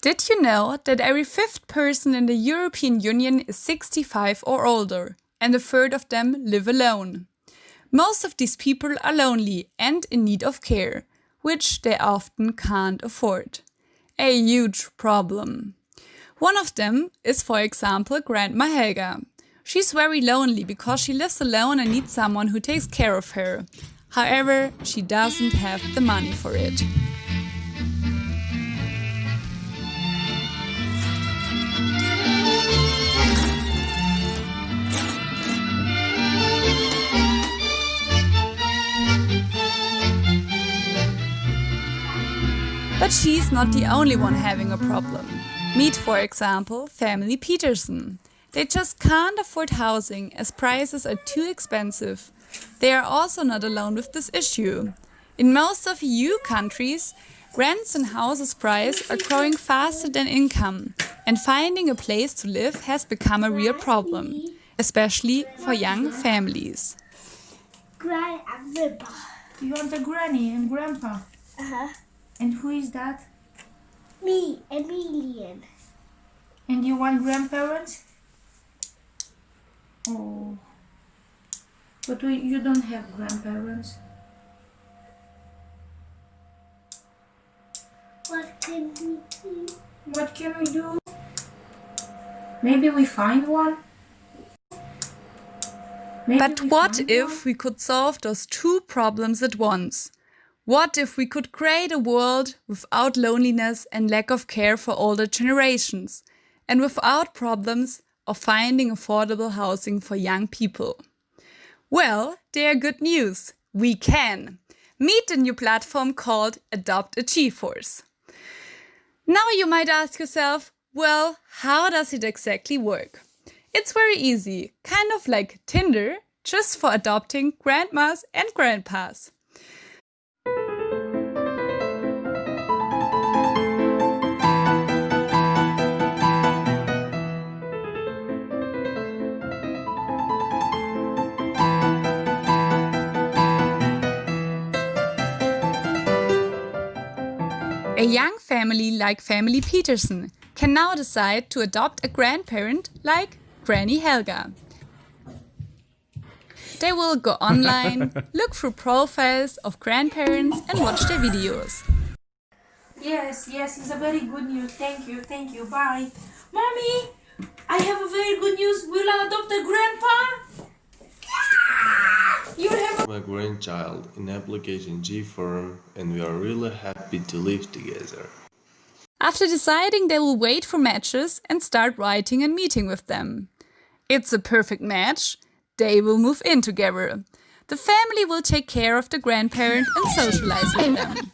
Did you know that every fifth person in the European Union is 65 or older, and a third of them live alone? Most of these people are lonely and in need of care, which they often can't afford. A huge problem. One of them is, for example, Grandma Helga. She's very lonely because she lives alone and needs someone who takes care of her. However, she doesn't have the money for it. But she's not the only one having a problem. Meet, for example, family Peterson. They just can't afford housing as prices are too expensive. They are also not alone with this issue. In most of EU countries, rents and houses prices are growing faster than income, and finding a place to live has become a real problem, especially for young families. Granny and Grandpa. You want a granny and grandpa? Uh-huh. And who is that? Me, Emilian. And you want grandparents? Oh. But you don't have grandparents. What can we do? What can we do? Maybe we find one? But what if we could solve those two problems at once? What if we could create a world without loneliness and lack of care for older generations, and without problems of finding affordable housing for young people? Well, there are good news. We can. Meet the new platform called Adopt a G-Force. Now you might ask yourself, well, how does it exactly work? It's very easy, kind of like Tinder, just for adopting grandmas and grandpas. A young family like family Peterson can now decide to adopt a grandparent like Granny Helga. They will go online, look through profiles of grandparents and watch their videos. Yes, it's a very good news. Thank you, bye. Mommy, I have a very good news. Will I adopt a grandpa? You have My grandchild in application G-Firm, and we are really happy to live together. After deciding, they will wait for matches and start writing and meeting with them. It's a perfect match. They will move in together. The family will take care of the grandparent and socialize with them.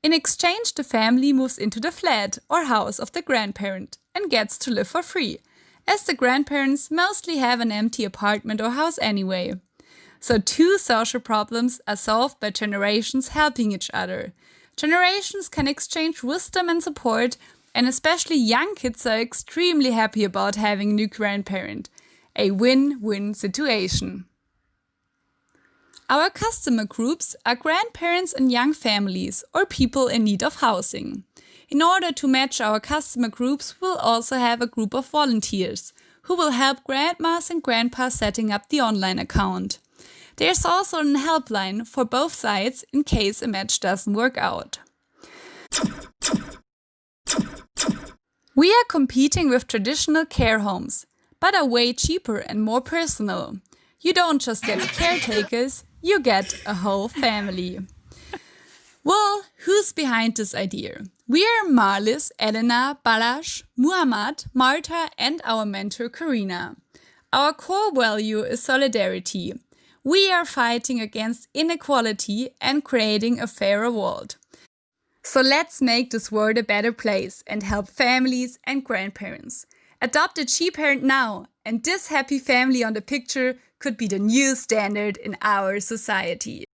In exchange, the family moves into the flat or house of the grandparent and gets to live for free, as the grandparents mostly have an empty apartment or house anyway. So two social problems are solved by generations helping each other. Generations can exchange wisdom and support, and especially young kids are extremely happy about having a new grandparent. A win-win situation. Our customer groups are grandparents and young families or people in need of housing. In order to match our customer groups, we'll also have a group of volunteers who will help grandmas and grandpas setting up the online account. There's also a helpline for both sides in case a match doesn't work out. We are competing with traditional care homes, but are way cheaper and more personal. You don't just get caretakers, you get a whole family. Well, who's behind this idea? We are Marlis, Elena, Balash, Muhammad, Marta, and our mentor Karina. Our core value is solidarity. We are fighting against inequality and creating a fairer world. So let's make this world a better place and help families and grandparents. Adopt a G-Parent now And this happy family on the picture could be the new standard in our society.